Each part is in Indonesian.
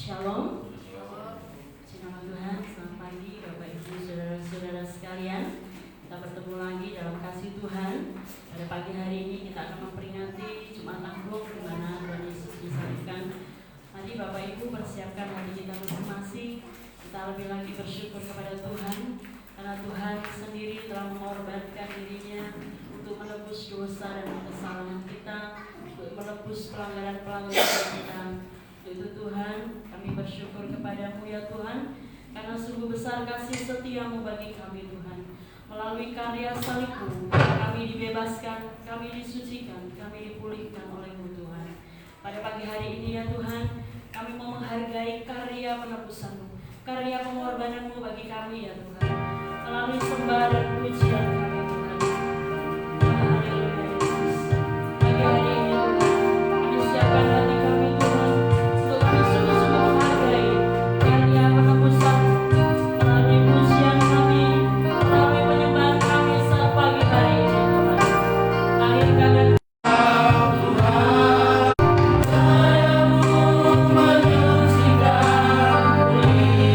Shalom. Puji nama Tuhan. Selamat pagi Bapak Ibu Saudara-saudara sekalian. Kita bertemu lagi dalam kasih Tuhan. Pada pagi hari ini kita akan memperingati Jumat Agung di mana Tuhan Yesus disalibkan. Mari Bapak Ibu persiapkan hati kita masing-masing. Kita lebih lagi bersyukur kepada Tuhan karena Tuhan sendiri telah mengorbankan dirinya untuk menebus dosa dan kesalahan kita, untuk menebus pelanggaran-pelanggaran kita. Itu Tuhan, kami bersyukur kepadamu ya Tuhan, karena sungguh besar kasih setiamu bagi kami Tuhan. Melalui karya salibmu, kami dibebaskan, kami disucikan, kami dipulihkan olehmu Tuhan. Pada pagi hari ini ya Tuhan, kami mau menghargai karya penebusanmu, karya pengorbananmu bagi kami ya Tuhan. Melalui sembah dan pujian kami Tuhan. Haleluya Yesus. Pagi hari ini Tuhan, kami siapkan hati kami Tuhan. Kami sungguh-sungguh menghargai karya penebusan melalui pujian kami, melalui penyembahan kami saat pagi hari ini Tuhan. Lahirkan dan menyucikan diri.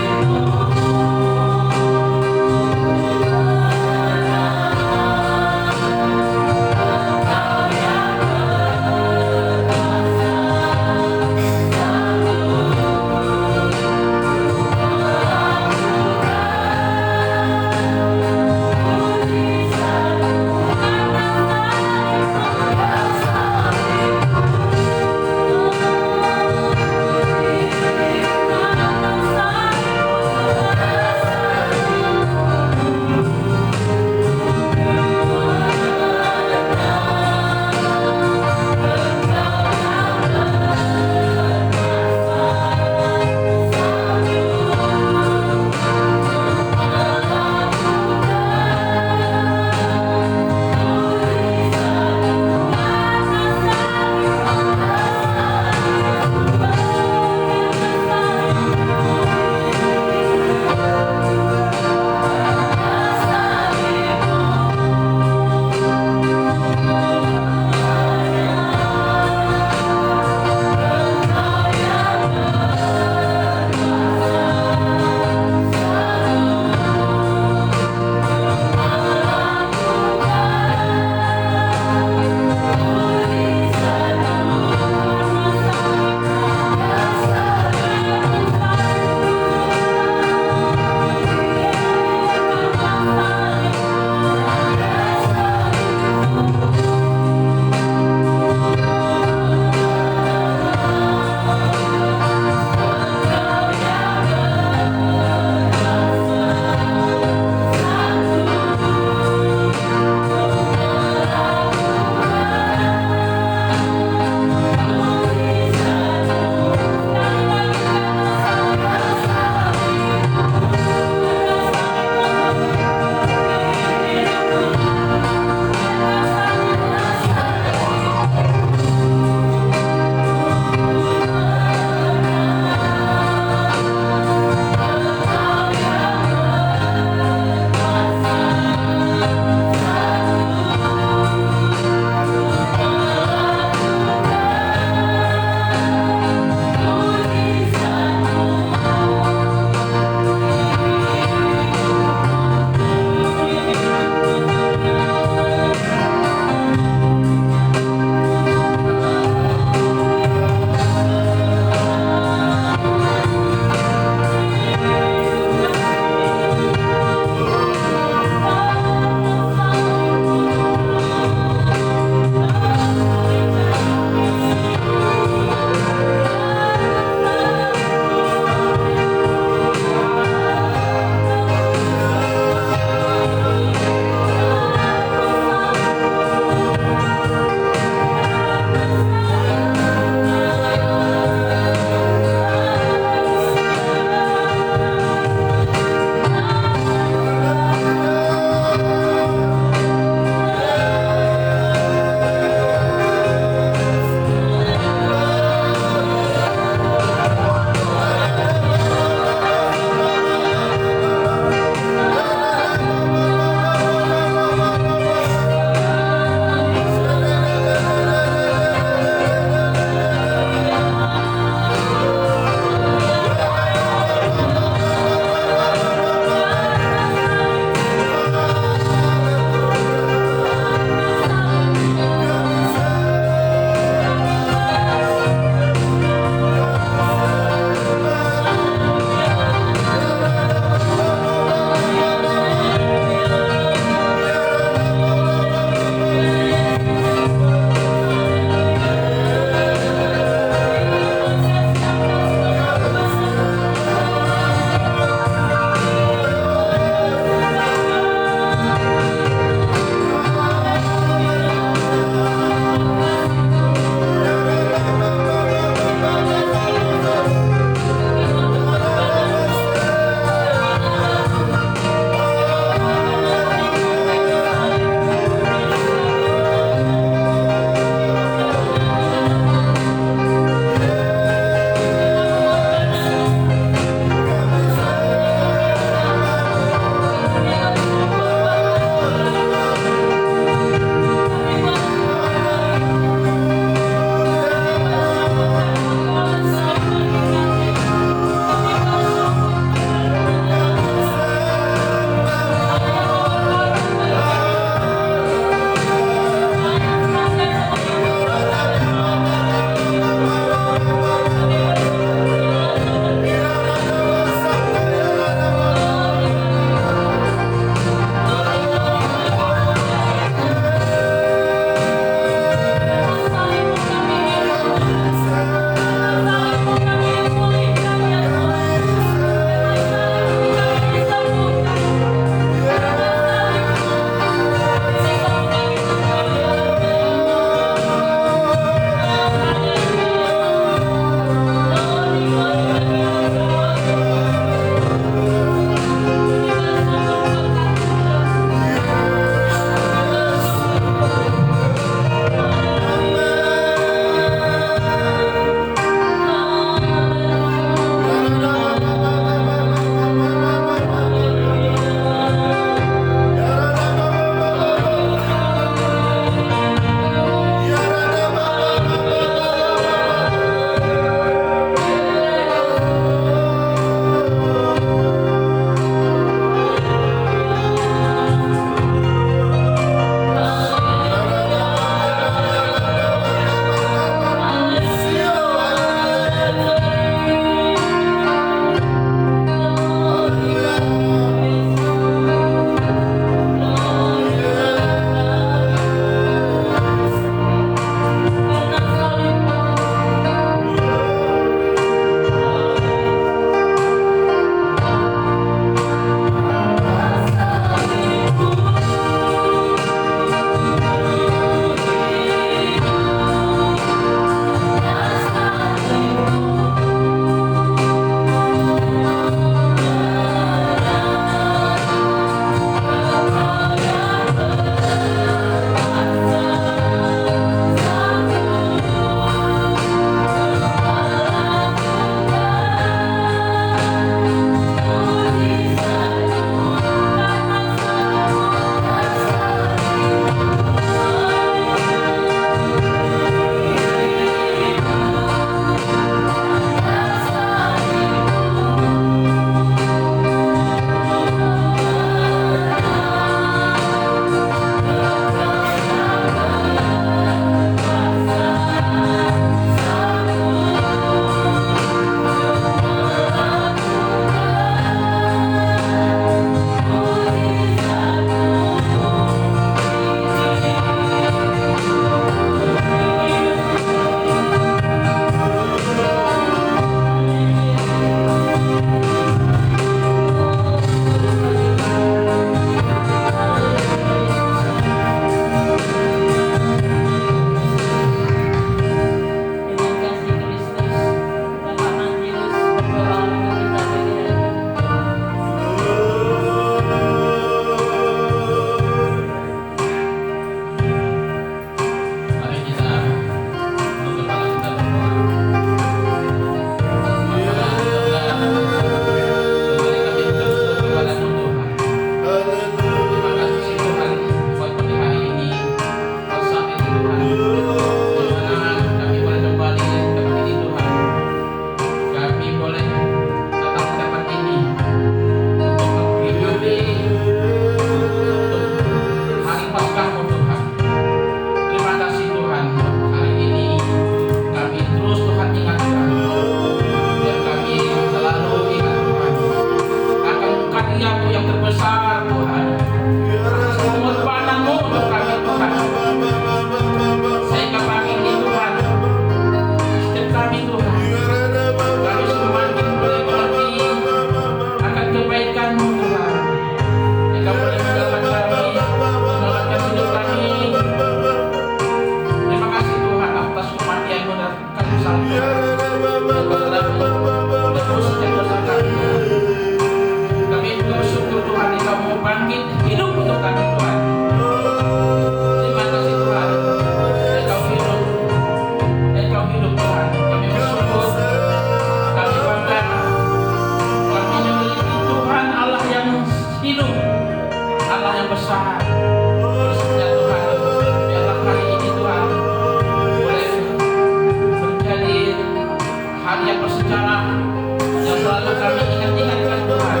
yang selalu kami ingat-ingatkan Tuhan,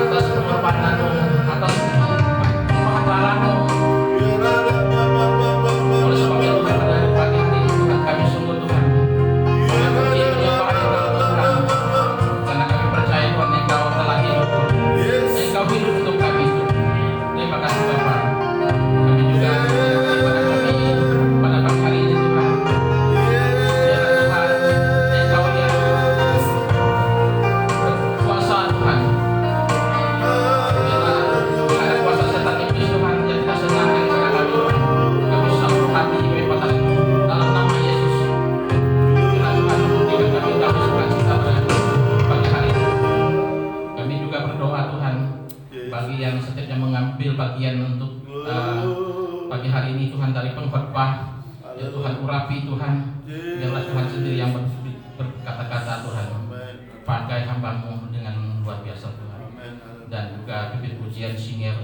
atas pengorbanan-Mu, atas pengorbanan-Mu. Oleh sebab itu Tuhan, pada pagi hari ini Tuhan, kami sungguh Tuhan memuji menyembah Engkau Tuhan, karena kami percaya Tuhan Engkau telah hidup, Engkau hidup untuk kami. Terima kasih Bapa. Kami juga ibadah kami pada pagi hari ini Tuhan. Biarlah Tuhan Engkau yang berkuasa Tuhan. Biarlah ada kuasa setan iblis Tuhan yang tidak senangkan kepada kami Tuhan. Kami sambut hati ibadah dalam nama Yesus. Biarlah Tuhan memberikan kami sukacita pada pagi hari ini. Kami juga berdoa Tuhan bagi yang setiapnya mengambil bagian untuk pagi hari ini Tuhan dari pengkhotbah, ya Tuhan urapi Tuhan, biarlah Tuhan sendiri yang berkata-kata Tuhan, pakai hamba-Mu dengan luar biasa Tuhan, dan juga bibit pujian, syinger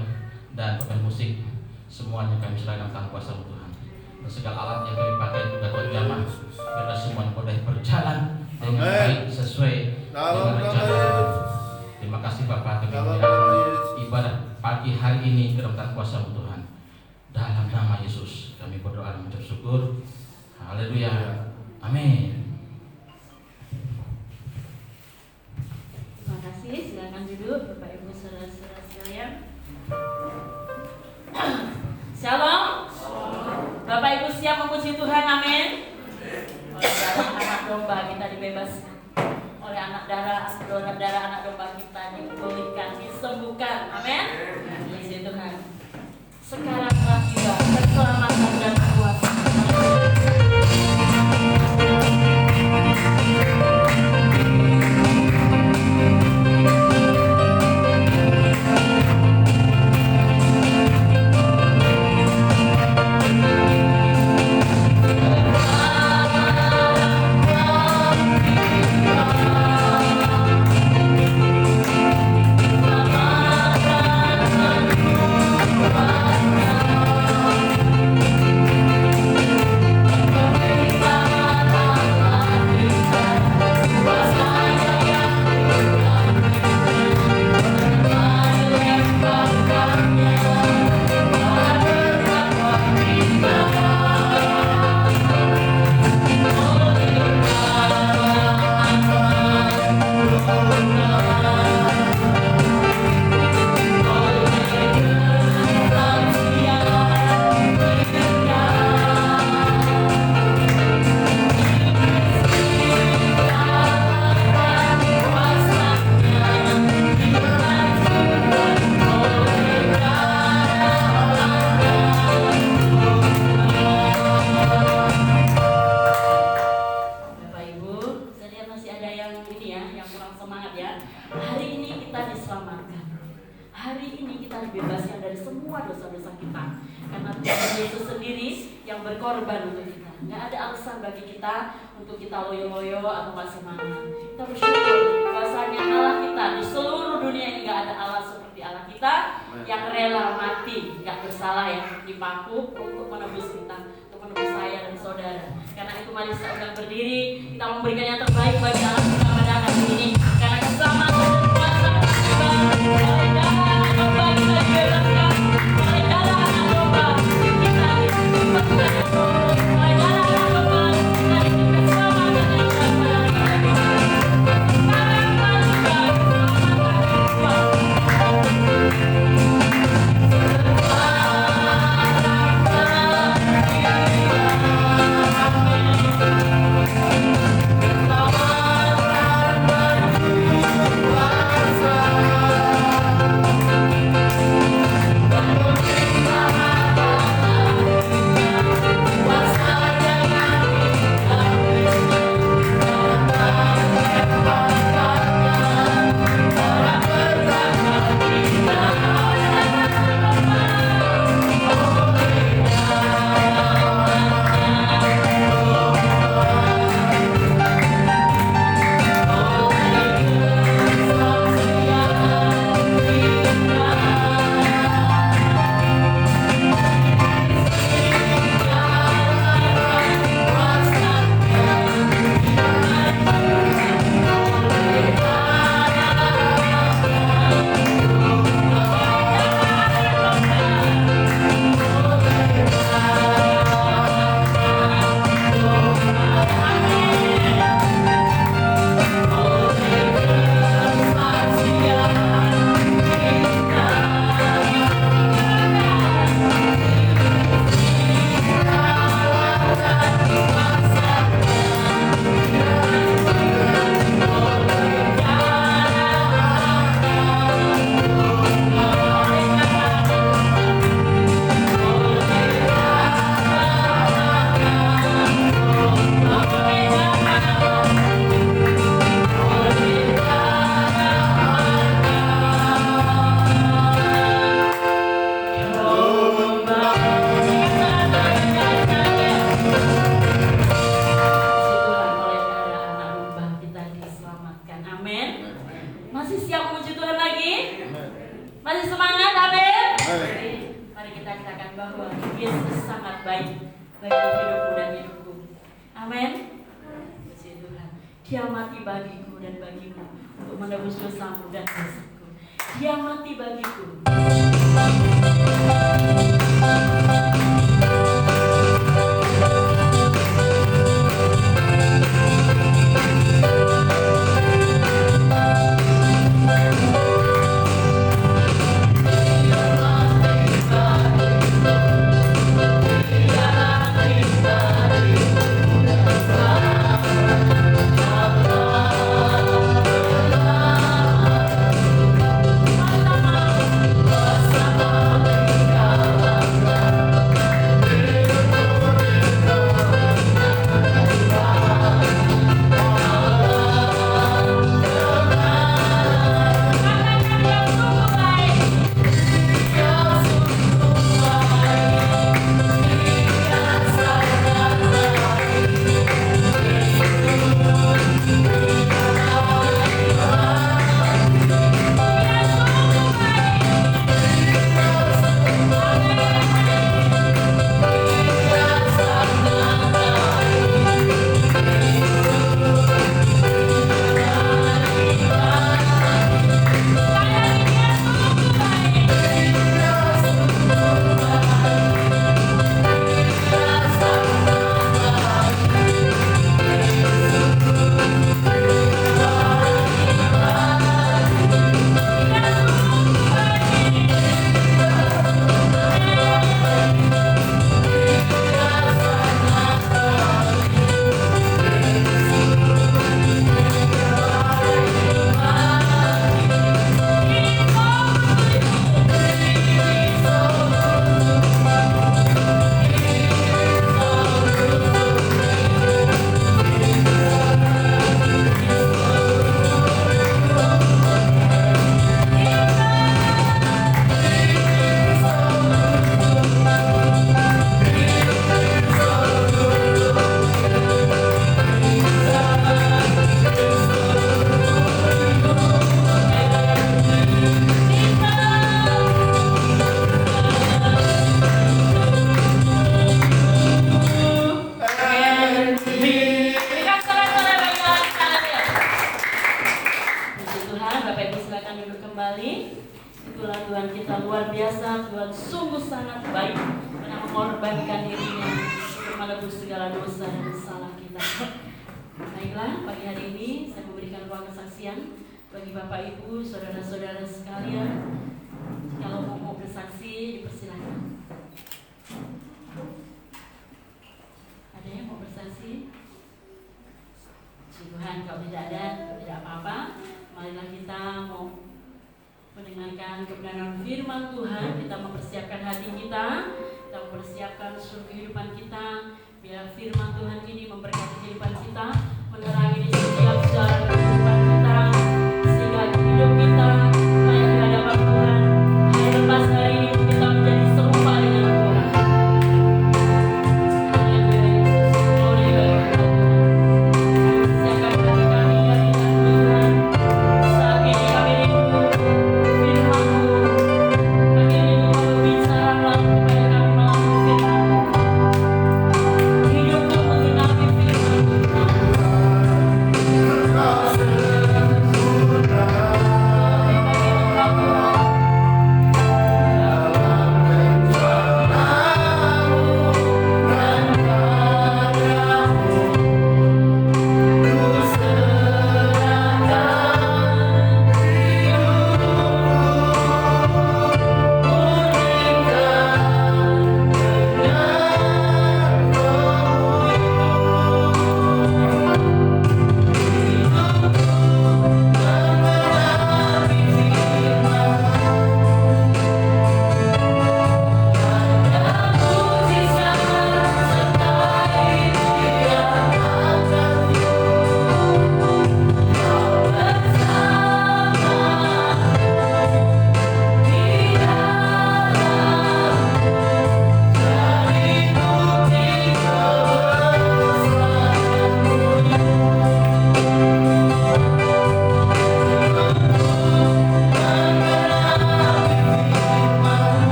dan pemain musik, semuanya kami serahkan tangan kuasa-Mu Tuhan, dan segala alat yang kami pakai juga Tuhan jamah, biarlah semuanya boleh berjalan dengan baik sesuai dengan rencana Tuhan. Terima kasih Bapak, kami menyerahkan ibadah pagi hari ini ke dalam tangan kuasa-Mu Tuhan. Dalam nama Yesus kami berdoa dan mengucap syukur. Haleluya. Amin. Terima kasih. Silakan duduk Bapak Ibu saudara-saudara sekalian. Shalom. Bapak Ibu siap memuji Tuhan. Amin. Oleh darah anak domba kita dibebaskan. Oleh donor darah anak domba kita dipulihkan, disembuhkan. Amin. Puji Tuhan. Sekarang telah tiba keselamatan dan kuasa. Berkorban untuk kita, nggak ada alasan bagi kita untuk kita loyo-loyo atau nggak semangat. Kita bersyukur bahwasanya Allah kita di seluruh dunia ini nggak ada Allah seperti Allah kita yang rela mati, nggak bersalah ya, dipaku untuk menebus kita, untuk menebus saya dan saudara. Karena itu mari kita undang berdiri, kita memberikan yang terbaik bagi Allah kita pada hari ini. Karena keselamatan dan kuasa kita oleh darah anak domba kita dibebaskan, oleh darah anak domba kita dibebaskan. Selamat siap memuji Tuhan lagi? Masih semangat, amin? Mari kita katakan bahwa Yesus sangat baik bagi hidupmu dan hidupku. Amin. Puji Tuhan. Dia mati bagiku dan bagimu untuk menebus dosamu dan dosaku. Dia mati bagiku.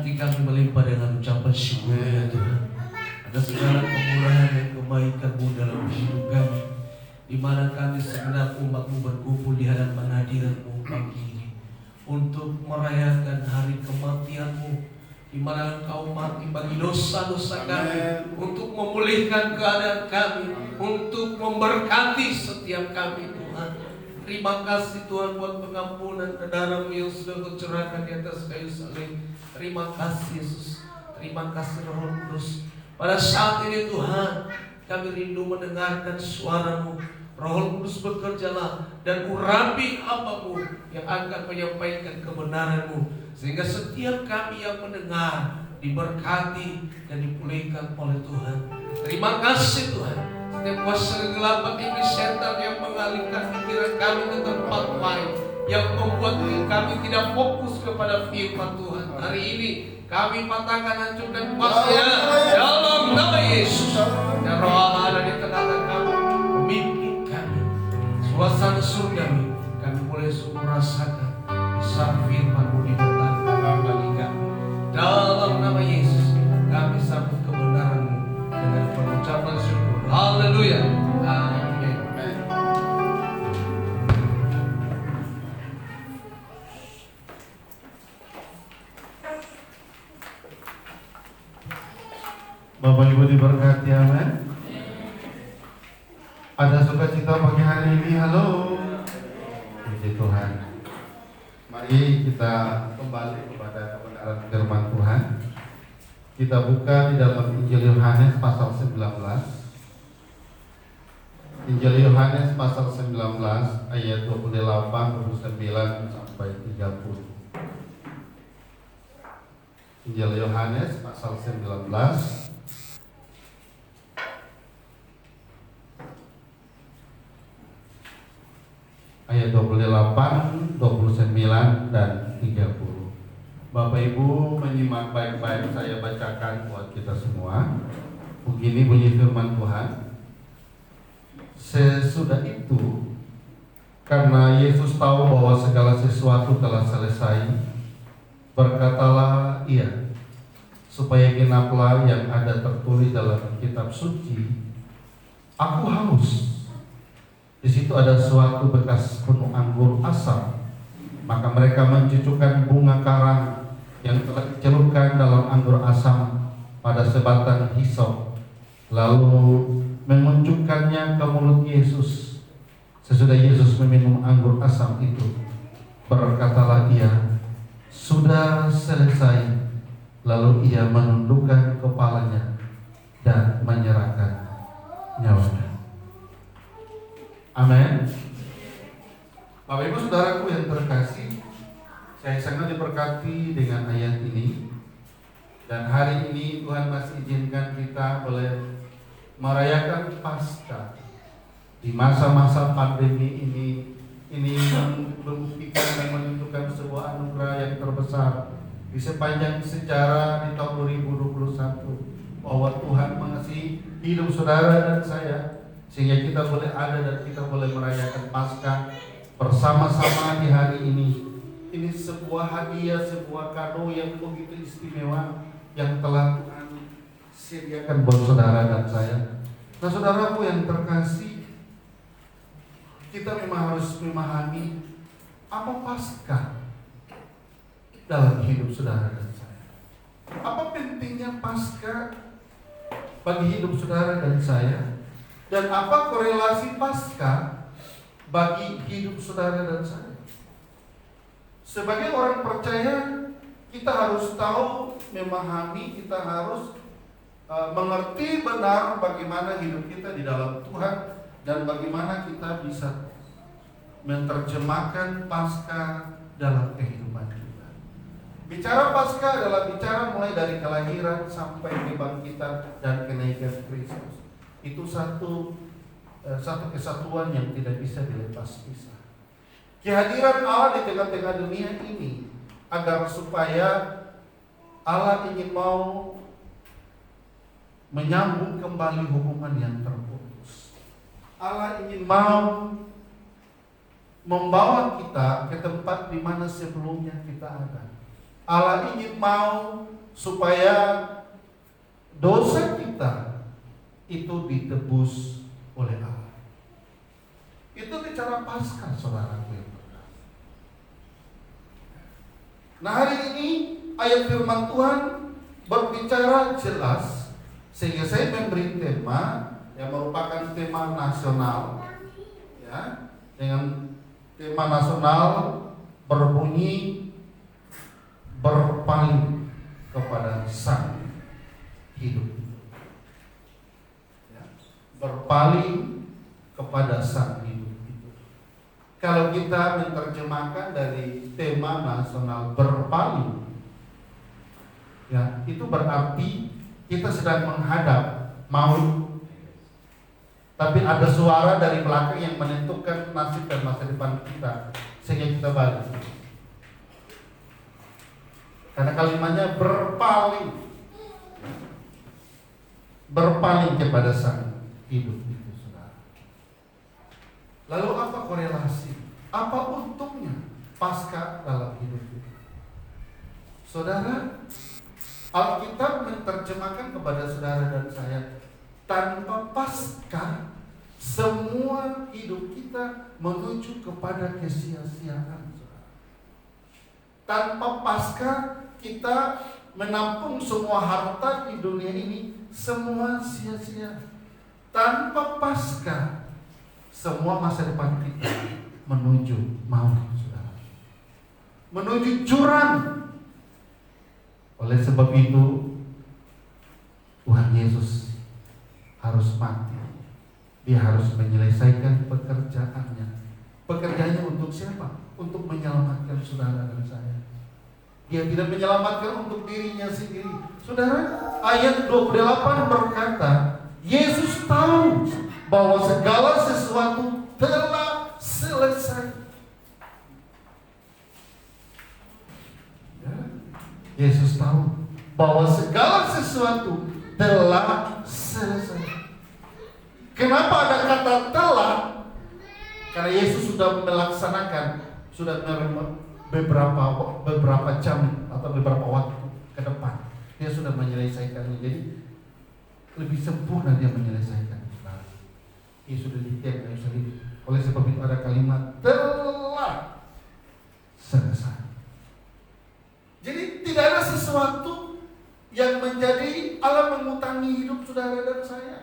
hati kami melimpah dengan ucapan syukur ya Tuhan. Ada segala kemurahan dan kebaikan-Mu dalam hidup kami, di mana kami segenap umat-Mu berkumpul di hadapan hadirat-Mu pagi ini untuk merayakan hari kematian-Mu, di mana Engkau mati bagi dosa-dosa kami, untuk memulihkan keadaan kami, untuk memberkati setiap kami Tuhan. Terima kasih Tuhan buat pengampunan darah-Mu yang sudah Kau curahkan di atas kayu salib. Terima kasih Yesus, terima kasih Roh Kudus. Pada saat ini Tuhan, kami rindu mendengarkan suara-Mu. Roh Kudus bekerjalah dan urapi hamba-Mu yang akan menyampaikan kebenaran-Mu, sehingga setiap kami yang mendengar diberkati dan dipulihkan oleh Tuhan. Terima kasih Tuhan. Setiap kuasa kegelapan iblis setan yang mengalihkan pikiran kami ke tempat lain, yang membuat kami tidak fokus kepada firman Tuhan, hari ini kami patahkan, hancurkan kuasanya dalam nama Yesus. Dan Roh Allah ada di tengah-tengah kami, memimpin kami suasana surgawi. Kami boleh merasakan saat firman-Mu diberitakan bagi kami. Dalam nama Yesus kami sambut kebenaran-Mu dengan pengucapan syukur. Haleluya. Amin. Bapak Ibu diberkati, amin. Ada sukacita pagi hari ini, halo. Puji Tuhan. Mari kita kembali kepada kebenaran firman Tuhan. Kita buka di dalam Injil Yohanes pasal 19. Injil Yohanes pasal 19 ayat 28, 29 sampai 30. Injil Yohanes pasal 19 ayat 28, 29 dan 30. Bapak Ibu menyimak baik-baik, saya bacakan buat kita semua. Begini bunyi firman Tuhan. Sesudah itu, karena Yesus tahu bahwa segala sesuatu telah selesai, berkatalah Ia, supaya genaplah yang ada tertulis dalam kitab suci, Aku haus. Di situ ada suatu bekas penuh anggur asam. Maka mereka mencucukkan bunga karang yang telah dicelupkan dalam anggur asam pada sebatang hisop, lalu mengunjukkannya ke mulut Yesus. Sesudah Yesus meminum anggur asam itu, berkatalah Ia, sudah selesai. Lalu Ia menundukkan kepalanya dan menyerahkan nyawanya. Amin. Bapak Ibu Saudaraku yang terkasih, saya sangat diberkati dengan ayat ini. Dan hari ini Tuhan masih izinkan kita boleh merayakan Paskah di masa-masa pandemi ini. Ini membuktikan dan menunjukkan sebuah anugerah yang terbesar di sepanjang sejarah di tahun 2021, bahwa Tuhan mengasihi hidup saudara dan saya, sehingga kita boleh ada dan kita boleh merayakan Paskah bersama-sama di hari ini. Ini sebuah hadiah, sebuah kado yang begitu istimewa yang telah Tuhan sediakan buat saudara dan saya. Nah, saudaraku yang terkasih, kita memang harus memahami apa Paskah dalam hidup saudara dan saya. Apa pentingnya Paskah bagi hidup saudara dan saya, dan apa korelasi Paskah bagi hidup saudara dan saya. Sebagai orang percaya, kita harus tahu, memahami, kita harus mengerti benar bagaimana hidup kita di dalam Tuhan, dan bagaimana kita bisa menerjemahkan Paskah dalam kehidupan kita. Bicara Paskah adalah bicara mulai dari kelahiran sampai kebangkitan dan kenaikan Kristus. Itu satu kesatuan yang tidak bisa dilepas pisah. Kehadiran Allah di tengah-tengah dunia ini agar supaya Allah ingin mau menyambung kembali hubungan yang terputus. Allah ingin mau membawa kita ke tempat di mana sebelumnya kita ada. Allah ingin mau supaya dosa kita itu ditebus oleh Allah. Itu bicara Paskah, saudaraku yang berkasih. Nah, hari ini ayat firman Tuhan berbicara jelas, sehingga saya memberi tema yang merupakan tema nasional, ya, dengan tema nasional berbunyi berpaling kepada Sang Hidup, ya, berpaling kepada Sang Hidup. Kalau kita menerjemahkan dari tema nasional berpaling, ya, itu berarti kita sedang menghadap maut, tapi ada suara dari belakang yang menentukan nasib dan masa depan kita, sehingga kita balik. Karena kalimatnya berpaling kepada Sang Hidup itu, saudara. Lalu apa korelasi? Apa untungnya Paskah dalam hidup kita? Saudara, Alkitab menerjemahkan kepada saudara dan saya, tanpa Paskah semua hidup kita menuju kepada kesia-siaan. Tanpa Paskah kita menampung semua harta di dunia ini, semua sia-sia. Tanpa Paskah semua masa depan kita menuju maut, saudara, menuju jurang. Oleh sebab itu Tuhan Yesus harus mati. Dia harus menyelesaikan pekerjaannya. Pekerjaannya untuk siapa? Untuk menyelamatkan saudara dan saya. Dia tidak menyelamatkan untuk dirinya sendiri. Saudara, ayat 28 berkata, Yesus tahu bahwa segala sesuatu telah selesai. Ya, Yesus tahu bahwa segala sesuatu telah selesai. Kenapa ada kata telah? Karena Yesus sudah melaksanakan, sudah beberapa jam atau beberapa waktu ke depan. Dia sudah menyelesaikannya. Jadi lebih sempurna dia menyelesaikan. Dia sudah ditiap. Oleh sebab itu ada kalimat telah selesai. Jadi tidak ada sesuatu yang menjadi Allah mengutangi hidup saudara dan saya.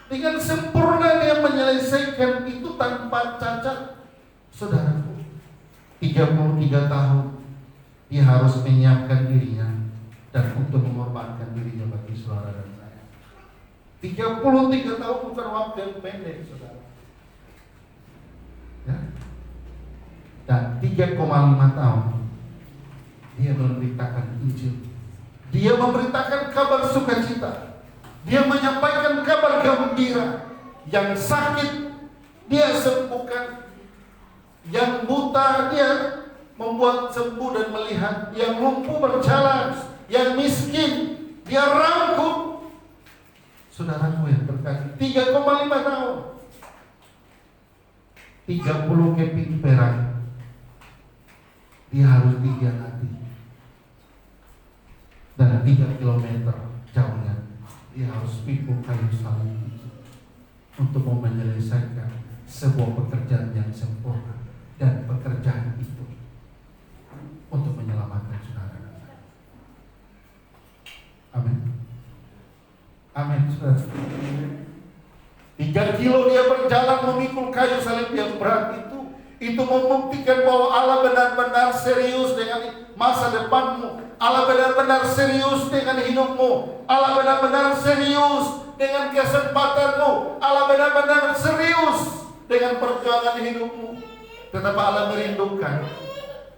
Dengan sempurna dia menyelesaikan itu tanpa cacat. Saudaraku, 33 tahun dia harus menyiapkan dirinya dan untuk mengorbankan dirinya bagi saudara dan saya. 33 tahun bukan waktu yang pendek, saudara. Ya. Dan 3,5 tahun dia memberitakan Injil. Dia memberitakan kabar sukacita. Dia menyampaikan kabar gembira. Yang sakit dia sembuhkan, yang buta dia membuat sembuh dan melihat, yang lumpuh berjalan, yang miskin dia rangkum. Saudaraku yang berkati, 3,5 tahun, 30 keping perak dia harus dihianati, dan 3 kilometer jauhnya dia harus pikul kayu salib untuk menyelesaikan sebuah pekerjaan yang sempurna, dan pekerjaan itu untuk menyelamatkan saudara. Amin. Amin, saudara. 3 kilo dia berjalan memikul kayu salib yang berat itu membuktikan bahwa Allah benar-benar serius dengan masa depanmu. Allah benar-benar serius dengan hidupmu. Allah benar-benar serius dengan kesempatanmu. Allah benar-benar serius dengan perjuangan hidupmu. Tetapi Allah merindukan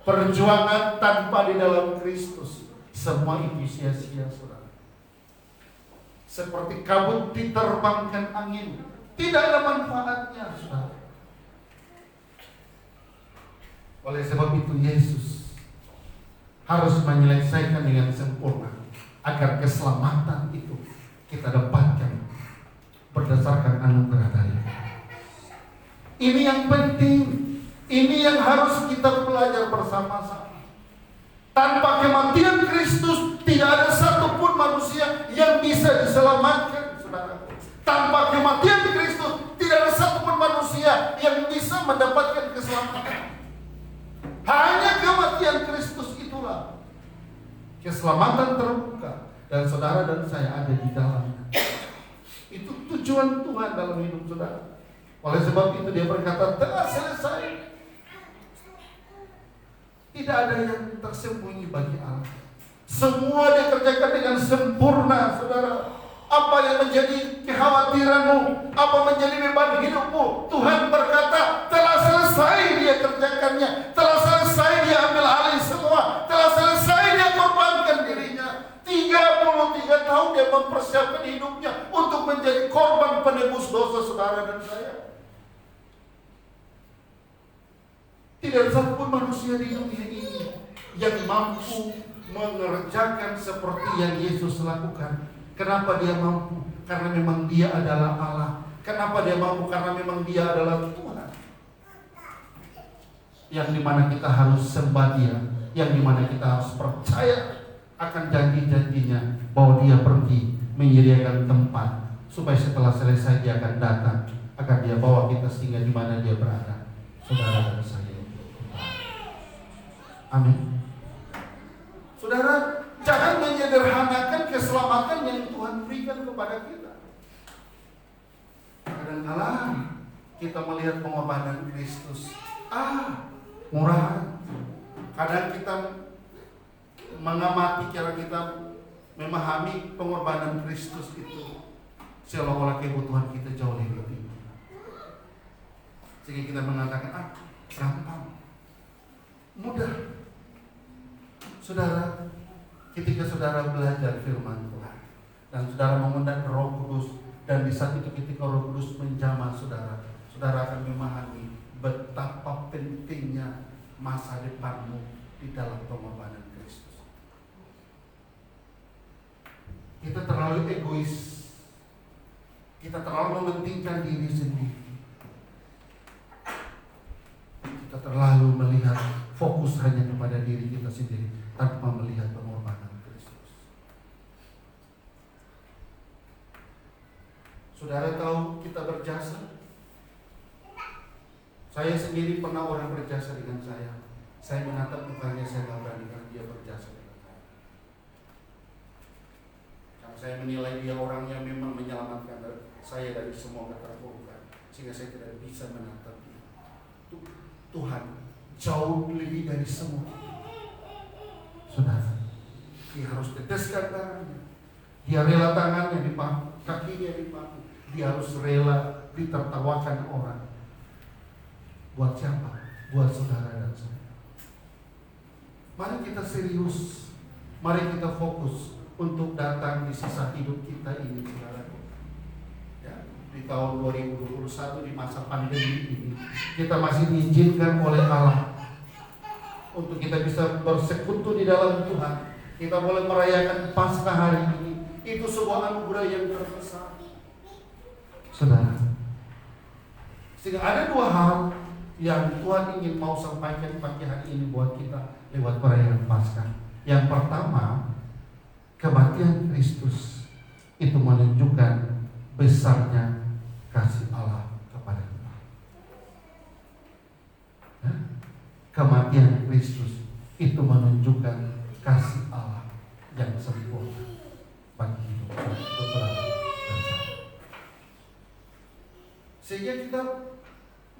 perjuangan tanpa di dalam Kristus. Semua itu sia-sia, saudara. Seperti kabut diterbangkan angin, tidak ada manfaatnya, saudara. Oleh sebab itu Yesus harus menyelesaikan dengan sempurna agar keselamatan itu kita dapatkan berdasarkan anugerah dari Allah. Ini yang penting, ini yang harus kita belajar bersama-sama. Tanpa kematian Kristus tidak ada satu mendapatkan keselamatan. Hanya kematian Kristus itulah keselamatan terbuka, dan saudara dan saya ada di dalamnya. Itu tujuan Tuhan dalam hidup saudara. Oleh sebab itu dia berkata, telah selesai. Tidak ada yang tersembunyi bagi Allah. Semua dikerjakan dengan sempurna, saudara. Apa yang menjadi kekhawatiranmu, apa menjadi beban hidupmu, Tuhan berkata, telah selesai dia kerjakannya. Telah selesai dia ambil alih semua. Telah selesai dia korbankan dirinya. 33 tahun dia mempersiapkan hidupnya untuk menjadi korban penebus dosa saudara dan saya. Tidak satupun manusia di dunia ini yang mampu mengerjakan seperti yang Yesus lakukan. Kenapa dia mampu? Karena memang dia adalah Allah. Kenapa dia mampu? Karena memang dia adalah Tuhan. Yang dimana kita harus sembah dia, yang dimana kita harus percaya akan janji-janjinya, bahwa dia pergi menyediakan tempat supaya setelah selesai dia akan datang, akan dia bawa kita sehingga di mana dia berada, saudara dan saya. Amin. Saudara, jangan menyederhanakan keselamatan yang Tuhan berikan kepada kita. Kadang-kala kita melihat pengorbanan Kristus, murah. Kadang kita mengamati, cara kita memahami pengorbanan Kristus itu seolah-olah kebutuhan kita jauh lebih tinggi, sehingga kita mengatakan gampang, mudah. Saudara, ketika saudara belajar firman Tuhan dan saudara mengundang Roh Kudus, dan di saat itu ketika Roh Kudus menjamah saudara, saudara akan memahami betapa pentingnya masa depanmu di dalam pengorbanan Kristus. Kita terlalu egois, kita terlalu mementingkan diri sendiri, kita terlalu melihat fokus hanya kepada diri kita sendiri tanpa melihat pengorbanan Kristus. Saudara tahu kita berjasa. Saya sendiri pernah orang berjasa dengan saya. Saya menatap mukanya, saya tidak berani karena dia berjasa dengan saya. Karena saya menilai dia orang yang memang menyelamatkan saya dari semua keterpurukan, sehingga saya tidak bisa menatap dia. Tuhan jauh lebih dari semua. Saudara, dia harus teteskan tangannya, dia rela tangannya dipaku, kakinya dipaku, dia harus rela ditertawakan orang. Buat siapa? Buat saudara dan saya. Mari kita serius, mari kita fokus untuk datang di sisa hidup kita ini, saudara. Ya, di tahun 2021 di masa pandemi ini, kita masih diizinkan oleh Allah untuk kita bisa bersekutu di dalam Tuhan. Kita boleh merayakan Paskah hari ini. Itu sebuah anugerah yang terbesar, saudara. Sehingga ada dua hal yang Tuhan ingin mau sampaikan pagi hari ini buat kita lewat perayaan Paskah. Yang pertama, kematian Kristus itu menunjukkan besarnya kasih Allah kepada kita. Kematian Kristus itu menunjukkan kasih Allah yang sempurna bagi hidup kita. Sehingga kita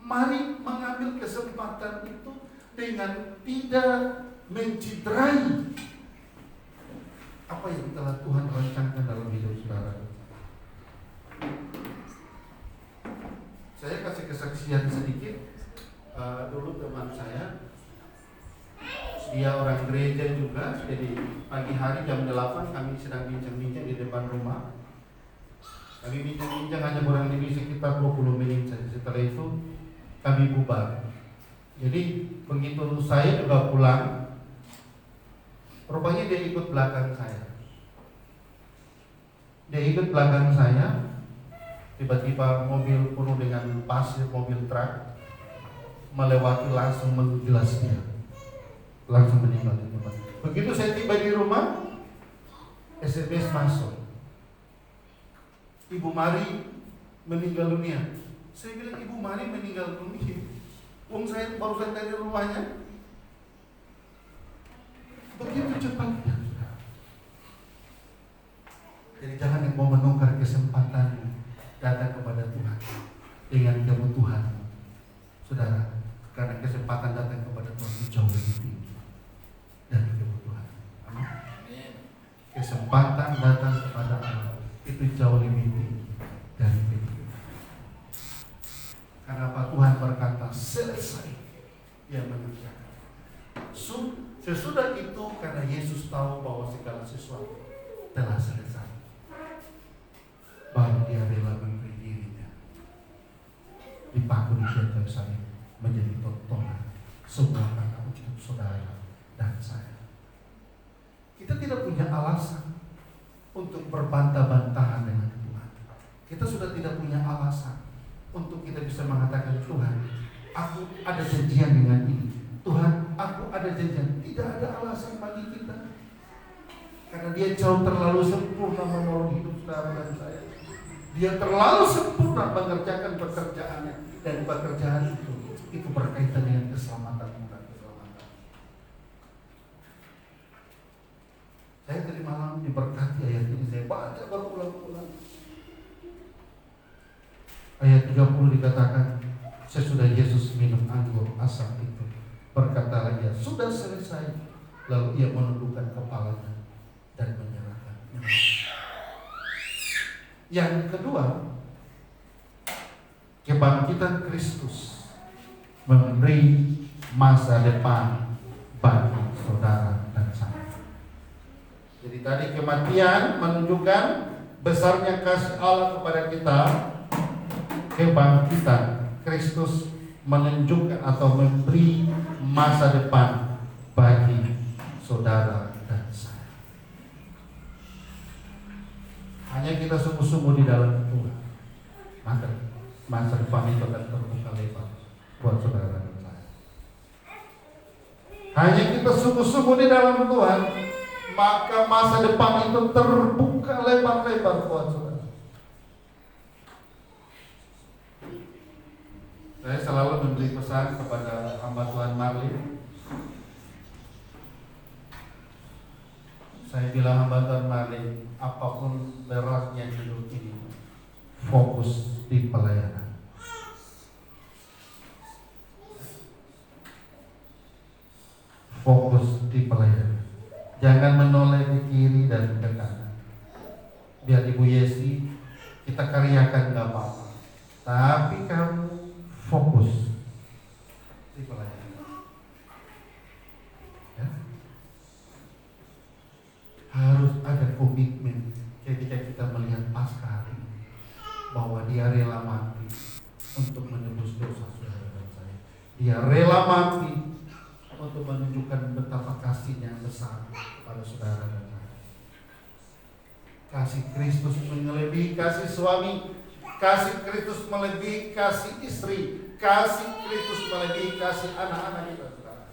mari mengambil kesempatan itu dengan tidak menciderai apa yang telah Tuhan rancangkan dalam hidup saudara. Saya kasih kesaksian sedikit. Dulu teman saya, dia orang gereja juga. Jadi pagi hari jam 8 kami sedang bincang-bincang di depan rumah. Kami bincang-bincang hanya kurang lebih sekitar 20 menit saja. Setelah itu kami bubar. Jadi begitu saya juga pulang, rupanya dia ikut belakang saya. Dia ikut belakang saya. Tiba-tiba mobil penuh dengan pasir, mobil truk melewati, langsung menggilas dia, langsung meninggal di tempat. Begitu saya tiba di rumah, SMS masuk, Ibu Mari meninggal dunia. Saya bilang, Ibu Mari meninggal dunia? saya barusan dari rumahnya. Begitu cepatnya. Jadi jangan mau menukar kesempatan datang kepada Tuhan dengan kebutuhanmu, saudara. Karena kesempatan datang kepada Tuhan itu jauh lebih tinggi dari kebutuhan. Amin. Kesempatan datang kepada Allah itu jauh lebih tinggi dari kebutuhan. Karena apa? Tuhan berkata selesai, Dia mengerjakan. Sesudah itu karena Yesus tahu bahwa segala sesuatu telah selesai, baru Dia rela memberi dirinya dipaku di kayu salib menjadi tontonan semua karena untuk saudara dan saya. Kita tidak punya alasan untuk berbantah-bantahan dengan Tuhan. Kita sudah tidak punya alasan untuk kita bisa mengatakan, Tuhan, aku ada janjian dengan ini. Tuhan, aku ada janjian. Tidak ada alasan bagi kita. Karena Dia jauh terlalu sempurna menolong hidup saudara dan saya. Dia terlalu sempurna mengerjakan pekerjaannya. Dan pekerjaan itu berkaitan dengan keselamatan dan keselamatan. Saya tadi malam diberkati ayat ini, saya baca berulang-ulang. Ayat 30 dikatakan, sesudah Yesus minum anggur asam itu, berkatalah Ia, sudah selesai. Lalu Ia menundukkan kepalanya dan menyerahkan. Yang kedua, kebangkitan Kristus memberi masa depan bagi saudara dan saya. Jadi tadi kematian menunjukkan besarnya kasih Allah kepada kita. Kebangkitan Kristus menunjukkan atau memberi masa depan bagi saudara dan saya. Hanya kita sungguh-sungguh di dalam Tuhan, maka masa depan itu akan terbuka lebar buat saudara dan saya. Hanya kita sungguh-sungguh di dalam Tuhan, maka masa depan itu terbuka lebar-lebar buat saudara. Saya selalu memberi pesan kepada hamba Tuhan Marlin. Saya bilang, hamba Tuhan Marlin, apapun beratnya hidup ini, fokus di pelayanan. Fokus di pelayanan. Jangan menoleh di kiri dan ke kanan. Biar Ibu Yesi kita karyakan gak apa-apa, tapi kamu fokus di pelayanan. Ya? Harus ada komitmen ketika kita melihat Paskah hari ini, bahwa Dia rela mati untuk menebus dosa saudara dan saya. Dia rela mati untuk menunjukkan betapa kasih-Nya besar kepada saudara dan saya. Kasih Kristus melebihi kasih suami, kasih Kristus melebihi kasih istri, kasih Kristus melebihi kasih anak-anak kita, saudara.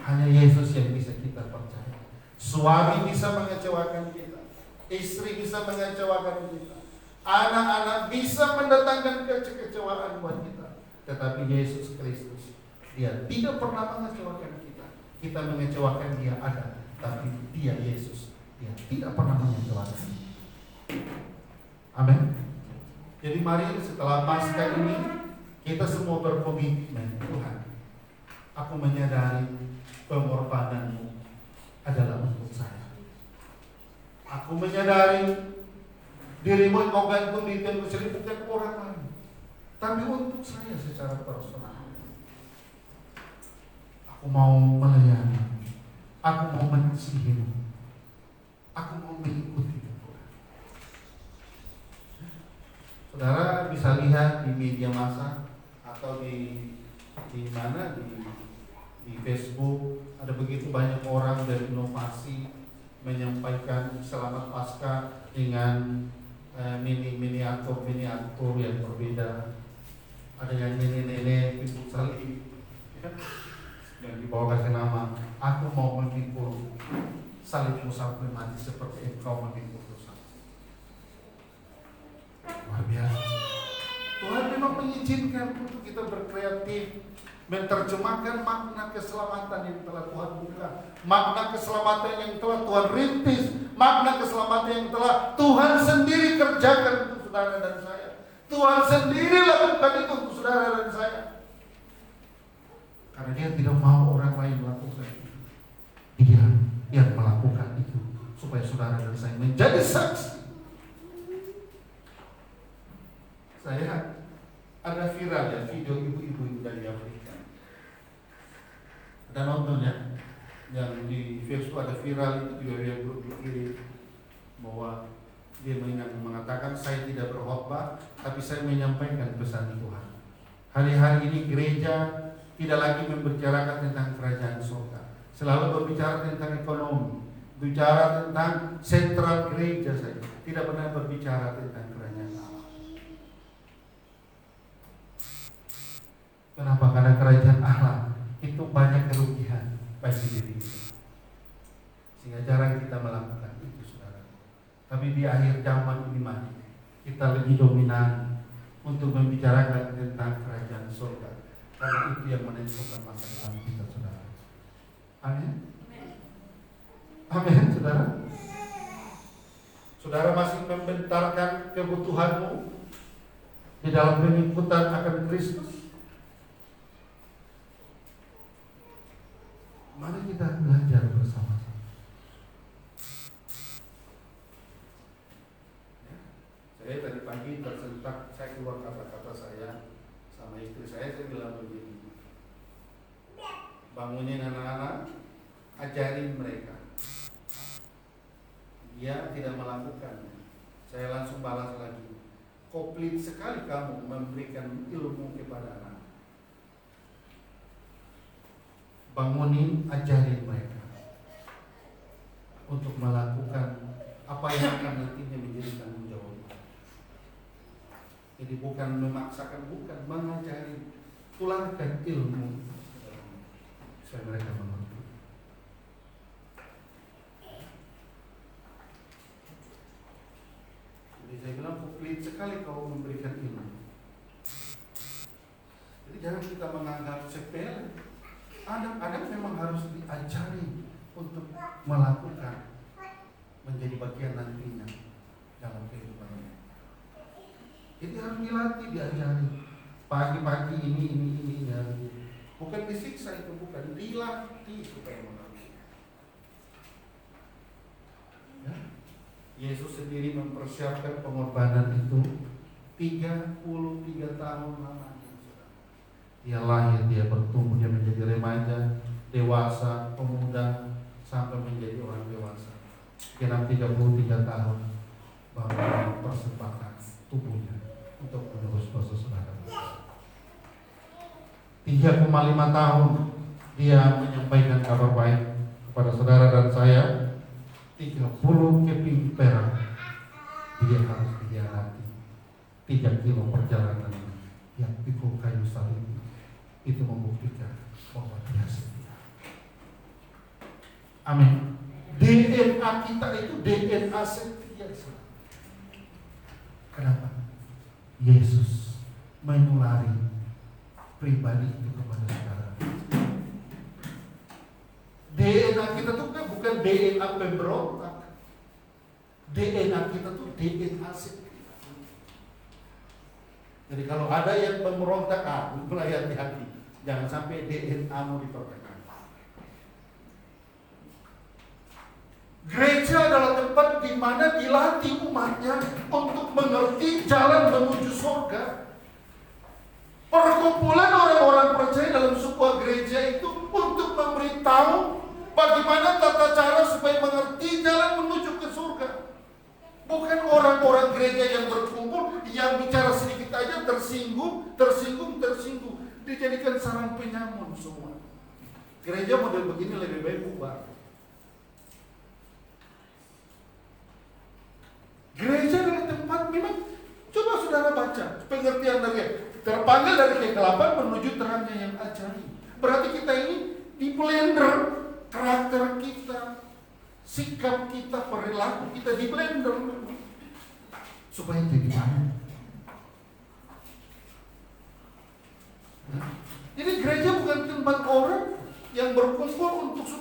Hanya Yesus yang bisa kita percaya. Suami bisa mengecewakan kita, istri bisa mengecewakan kita, anak-anak bisa mendatangkan kekecewaan buat kita. Tetapi Yesus Kristus, Dia tidak pernah mengecewakan kita. Kita mengecewakan Dia ada, tapi Dia Yesus, Dia tidak pernah mengecewakan. Amin. Jadi mari setelah Paskah ini kita semua berkomitmen, Tuhan, aku menyadari pengorbanan-Mu adalah untuk saya. Aku menyadari dirimu Engkau gantung di kayu salib bukan orang lain, tapi untuk saya secara personal. Aku mau melayani, aku mau mengasihi-Mu, aku mau mengikuti. Saudara bisa lihat di media massa atau di mana di Facebook, ada begitu banyak orang berinovasi menyampaikan selamat Paskah dengan miniatur yang berbeda. Ada yang nenek-nenek pikul salib, dan dibawa kasih nama, aku mau memikul salibmu sampai mati seperti Engkau memikul dosa. Luar biasa. Tuhan memang memang mengizinkan untuk kita berkreatif, menerjemahkan makna keselamatan yang telah Tuhan buka, makna keselamatan yang telah Tuhan rintis, makna keselamatan yang telah Tuhan sendiri kerjakan untuk saudara dan saya. Tuhan sendiri lakukan itu untuk saudara dan saya. Karena Dia tidak mau orang lain melakukan itu. Dia yang melakukan itu supaya saudara dan saya menjadi saksi. Saya ada viral ya video ibu-ibu dari Afrika. Ada nonton ya? Yang di Facebook ada viral itu juga yang berpikir bahwa dia mengatakan saya tidak berkhotbah, tapi saya menyampaikan pesan Tuhan. Hari-hari ini gereja tidak lagi membicarakan tentang kerajaan surga, selalu berbicara tentang ekonomi, bicara tentang sentral gereja saja, tidak pernah berbicara tentang kerajaan Allah. Kenapa? Karena kerajaan Allah itu banyak kerugian bagi diri kita, sehingga jarang kita melakukan itu, saudara. Tapi di akhir zaman ini mari kita lebih dominan untuk membicarakan tentang kerajaan surga, karena itu yang menentukan masa depan kita, saudara. Amin. Amin, saudara. Saudara masih membentarkan kebutuhanmu di dalam pengikutan akan Kristus. Mari kita belajar bersama-sama. Ya, saya tadi pagi tersentak, saya keluar kata-kata saya sama istri saya bilang begini, bangunin anak-anak, ajarin mereka. Dia tidak melakukannya. Saya langsung balas lagi, komplit sekali kamu memberikan ilmu kepada anak. Bangunin, ajarin mereka untuk melakukan apa yang akan nantinya menjadi tanggung jawab. Jadi bukan memaksakan, bukan, mengajari, tularkan ilmu supaya mereka mengerti. Jadi saya bilang komplit sekali kau memberikan ilmu. Jadi jangan kita menganggap sepele. Anak-anak memang harus diajari untuk melakukan, menjadi bagian nantinya dalam kehidupannya. Jadi harus dilatih, diajari. Pagi-pagi ini ya. Bukan disiksa itu, bukan, dilatih supaya mengerti. Ya. Yesus sendiri mempersiapkan pengorbanan itu 33 tahun lamanya. Dia lahir, dia bertumbuh, dia menjadi remaja, dewasa, pemuda, sampai menjadi orang dewasa. Genap 33 tahun bahwa mempersembahkan tubuhnya untuk menebus dosa saudara. 3,5 tahun dia menyampaikan kabar baik kepada saudara dan saya. 30 keping perak dia harus dihianati. 3 kilo perjalanan yang pikul kayu salib itu membuktikan bahwa dia setia. Amin. DNA kita itu DNA setia. Kenapa? Yesus menulari pribadi itu kepada saudara. DNA kita tuh bukan DNA pemberontak. DNA kita tuh DNA setia. Jadi kalau ada yang pemberontak, mulai hati-hati. Jangan sampai DNA-mu dipertekan. Gereja adalah tempat di mana dilatih umatnya untuk mengerti jalan menuju surga. Perkumpulan orang-orang percaya dalam sebuah gereja itu untuk memberitahu bagaimana tata cara supaya mengerti jalan menuju ke surga. Bukan orang-orang gereja yang berkumpul, yang bicara sedikit aja tersinggung, dijadikan sarang penyamun semua. Gereja model begini lebih baik bubar. Gereja adalah tempat memang, coba saudara baca pengertian dari terpanggil dari kegelapan menuju terangnya yang ajaib. Berarti kita ini di blender karakter kita, sikap kita, perilaku kita di blender supaya jadi mana?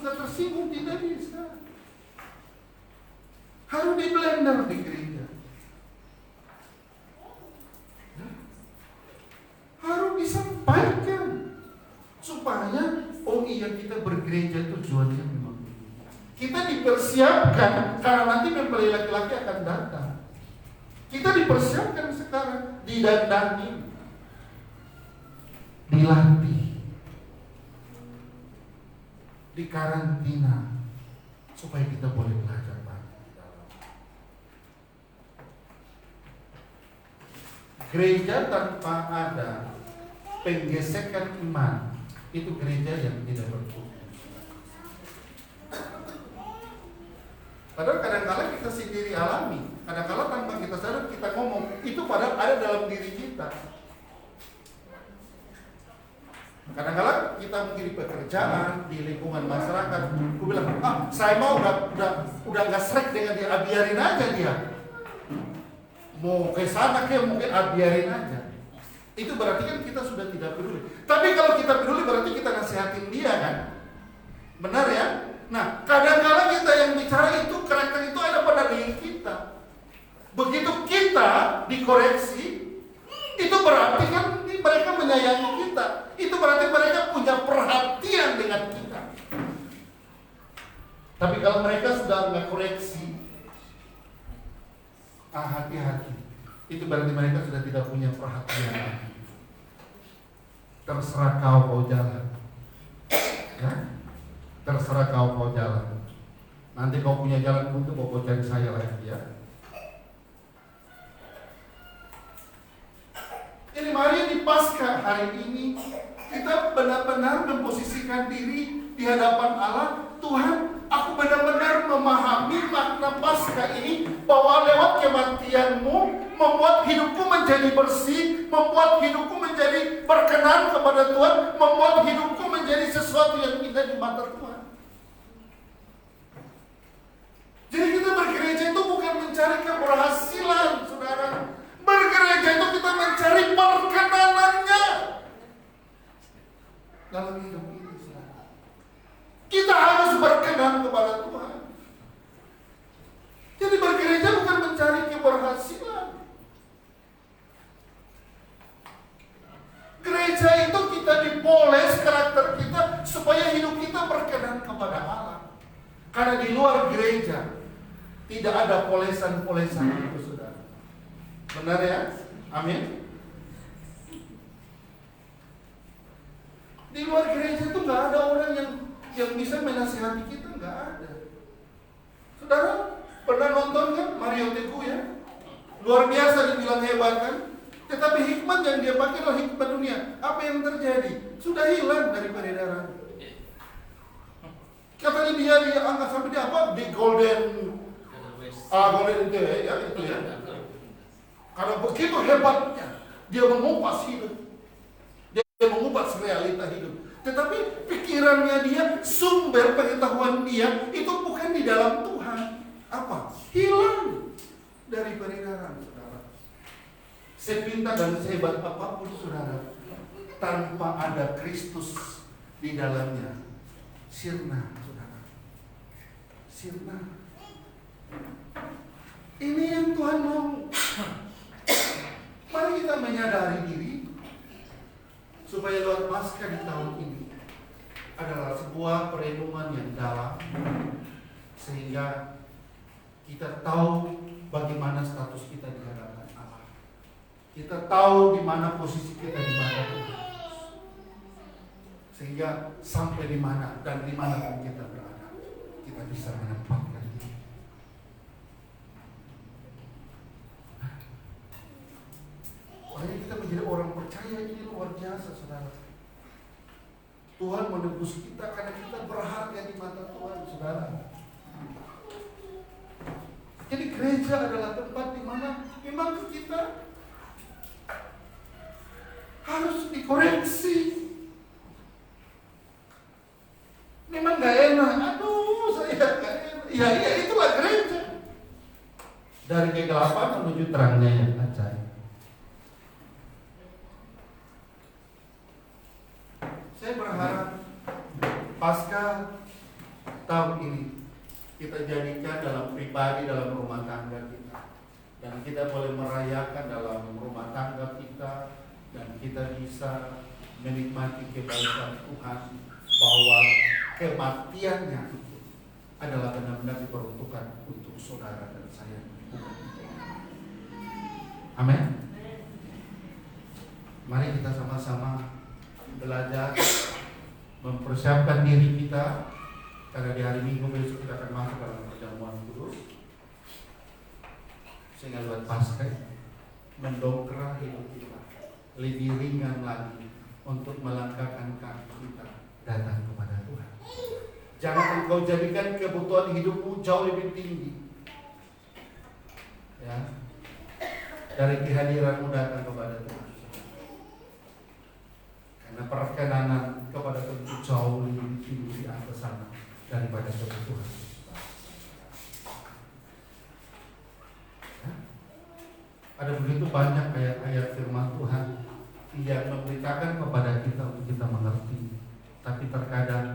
suka tersinggung, tidak bisa. Harus di blender di gereja. Harus disampaikan supaya oh iya kita bergereja tujuannya memang kita dipersiapkan karena nanti mempelai laki-laki akan datang. Kita dipersiapkan sekarang, didandani, dilatih, dikarantina supaya kita boleh belajar banyak di dalam. Gereja tanpa ada penggesekan iman itu gereja yang tidak bertumbuh. Padahal kadang-kadang kita sendiri alami, kadang-kadang tanpa kita sadar kita ngomong, itu padahal ada dalam diri kita. Kadang-kadang kita mungkin di pekerjaan, di lingkungan masyarakat, aku bilang, saya mau udah nggak srek dengan dia, biarin aja dia. Mau ke sana ke mungkin biarin aja. Itu berarti kan kita sudah tidak peduli. Tapi kalau kita peduli berarti kita nasihatin dia kan? Benar ya? Nah, kadang-kadang kita yang bicara itu, karakter itu ada pada diri kita. Begitu kita dikoreksi, itu berarti kan mereka menyayangi kita. Itu berarti mereka punya perhatian dengan kita. Tapi kalau mereka sudah nggak koreksi, hati-hati. Itu berarti mereka sudah tidak punya perhatian lagi. Terserah kau jalan. Ya? Terserah kau jalan. Nanti kau punya jalan buntu, kau cari saya lagi ya. Jadi mari di Paskah hari ini kita benar-benar memposisikan diri di hadapan Allah. Tuhan, aku benar-benar memahami makna Paskah ini, bahwa lewat kematian-Mu membuat hidupku menjadi bersih, membuat hidupku menjadi berkenan kepada Tuhan, membuat hidupku menjadi sesuatu yang indah di mata Tuhan. Jadi kita bergereja itu bukan mencari keberhasilan, saudara. Bergereja itu kita mencari perkenanannya dalam hidup ini, saudara. Kita harus berkenan kepada Tuhan. Jadi bergereja bukan mencari keberhasilan. Gereja itu kita dipoles karakter kita supaya hidup kita berkenan kepada Allah. Karena di luar gereja tidak ada polesan-polesan itu, saudara. Benar ya? Amin. Di luar gereja itu nggak ada orang yang bisa menasihati kita, nggak ada. Saudara pernah nonton kan Mario Teguh ya? Luar biasa dibilang hebat kan? Tetapi hikmat yang dia pakai adalah hikmat dunia. Apa yang terjadi? Sudah hilang dari peredaran. Katanya dia angkat sampai dia apa? Di golden itu ya, itu ya. Karena begitu hebatnya dia mengupas hidup. Dia mengupas realita hidup. Tetapi pikirannya dia, sumber pengetahuan dia itu bukan di dalam Tuhan. Apa? Hilang dari peredaran, saudara. Sepintar dan sehebat apapun, saudara, tanpa ada Kristus di dalamnya, sirna, saudara. Sirna. Ini yang Tuhan mau. Mari kita menyadari diri supaya lewat Paskah di tahun ini adalah sebuah perenungan yang dalam, sehingga kita tahu bagaimana status kita di hadapan Allah. Kita tahu di mana posisi kita di mana Tuhan. Sehingga sampai di mana dan di mana pun kita berada, kita bisa menempatkan diri. Makanya kita menjadi orang percaya ini luar biasa, saudara. Tuhan menebus kita karena kita berharga di mata Tuhan, saudara. Jadi gereja adalah tempat di mana memang kita harus dikoreksi. Memang gak enak, aduh saya gak enak. Ya itulah gereja. Dari kegelapan menuju terangnya yang ajaib. Saya berharap Paskah kita jadikan dalam pribadi, dalam rumah tangga kita. Dan kita boleh merayakan dalam rumah tangga kita, dan kita bisa menikmati kebaikan Tuhan, bahwa kematiannya itu adalah benar-benar diperuntukkan untuk saudara dan saya. Amin. Mari kita sama-sama belajar mempersiapkan diri kita, karena di hari Minggu besok kita akan masuk dalam perjamuan kudus, sehingga lewat Paskah mendongkrak hidup kita lebih ringan lagi untuk melangkahkan kaki kita datang kepada Tuhan. Jangan engkau jadikan kebutuhan hidupmu jauh lebih tinggi, ya, dari kehadiranmu datang kepada Tuhan. Karena perkenanan kepada Tuhan jauh lebih tinggi di atas sana daripada kebutuhan. Ya? Ada begitu banyak ayat-ayat firman Tuhan yang memberitakan kepada kita untuk kita mengerti, tapi terkadang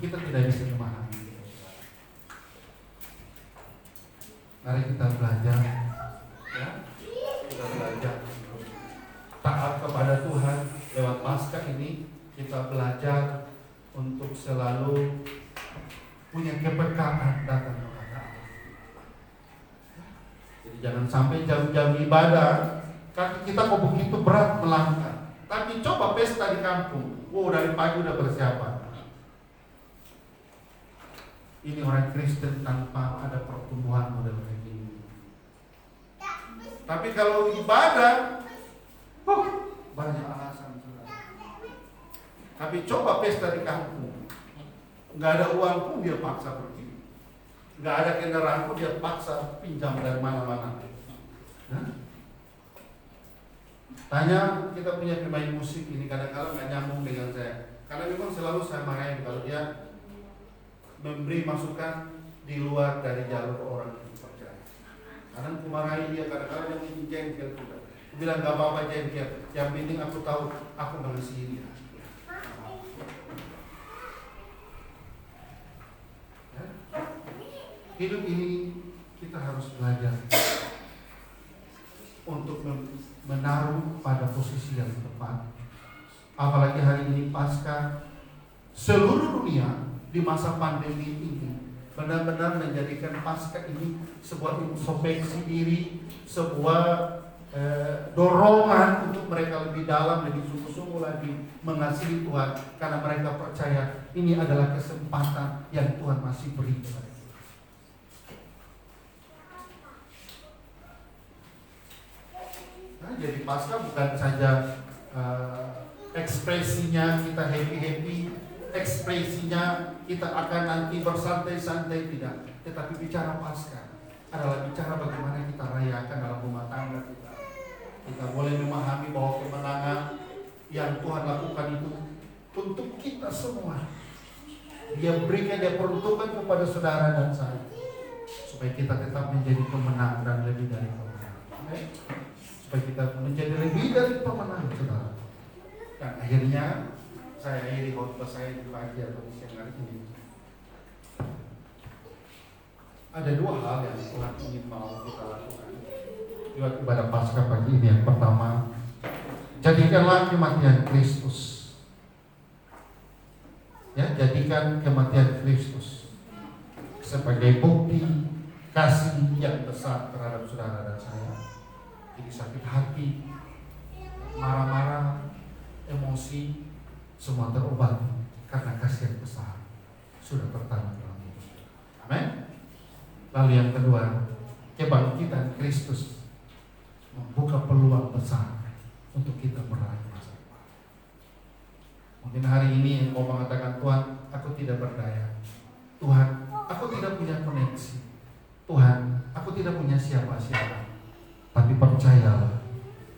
kita tidak bisa memahami. Mari kita belajar, ya? Kita belajar taat kepada Tuhan. Lewat Paskah ini kita belajar untuk selalu punya kepekaan datang kepada Allah. Jadi jangan sampai jam-jam ibadah kaki kita kok begitu berat melangkah. Tapi coba pesta di kampung, dari pagi udah persiapan. Ini orang Kristen tanpa ada pertumbuhan model kayak gini. Tapi kalau ibadah, banyak alasan. Tapi coba pesta di kampung, nggak ada uang pun dia paksa pergi, nggak ada kendaraan pun dia paksa pinjam dari mana-mana. Tanya kita punya pemain musik ini, kadang-kadang nggak nyambung dengan saya, karena memang selalu saya marahin kalau dia memberi masukan di luar dari jalur orang yang percaya. Kadang aku marahin dia, kadang-kadang dia ingin jengkel juga. Aku bilang nggak apa-apa jengkel, yang penting aku tahu aku mengasihi dia. Hidup ini kita harus belajar untuk menaruh pada posisi yang tepat. Apalagi hari ini Paskah, seluruh dunia di masa pandemi ini benar-benar menjadikan Paskah ini sebuah introspeksi diri, sebuah dorongan untuk mereka lebih dalam, lebih sungguh-sungguh lagi mengasihi Tuhan, karena mereka percaya ini adalah kesempatan yang Tuhan masih beri kepada kita. Nah, jadi Paskah bukan saja ekspresinya kita happy-happy, ekspresinya kita akan nanti bersantai-santai, tidak. Tetapi bicara Paskah adalah bicara bagaimana kita rayakan dalam rumah tangga kita. Kita boleh memahami bahwa kemenangan yang Tuhan lakukan itu untuk kita semua. Dia berikan, dia peruntukkan kepada saudara dan saya, supaya kita tetap menjadi pemenang dan lebih dari pemenang. Amin. Supaya kita menjadi lebih dari pemenang, saudara. Dan akhirnya saya akhiri khotbah saya di pagi atau siang hari ini. Ada dua hal yang Tuhan ingin mau kita lakukan lewat ibadah Paskah pagi ini. Yang pertama, jadikanlah kematian Kristus. Ya, jadikan kematian Kristus sebagai bukti kasih yang besar terhadap saudara dan saya. Jadi sakit hati, marah-marah, emosi, semua terobat karena kasih yang besar sudah tertanam dalam hidup. Amin. Lalu yang kedua, kebangkitan Kristus membuka peluang besar untuk kita meraih masa depan. Mungkin hari ini mau mengatakan, Tuhan, aku tidak berdaya. Tuhan, aku tidak punya koneksi. Tuhan, aku tidak punya siapa-siapa. Tapi percayalah,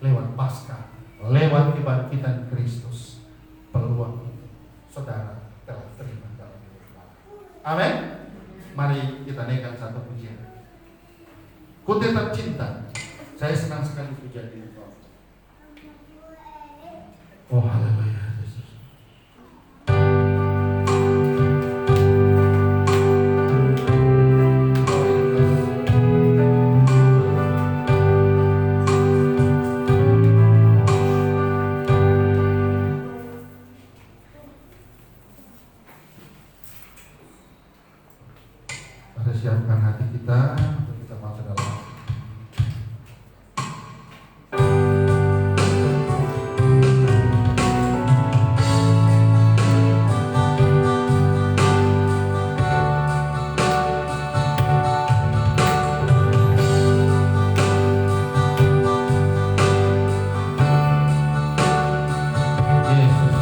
lewat Paskah, lewat kebangkitan Kristus, peluang saudara telah terima dalam hidup kita. Amin. Mari kita naikkan satu pujian. Ku tetap cinta. Saya senang sekali pujian ini. Oh, haleluya. siapkan hati kita untuk kita masuk dalam Yesus.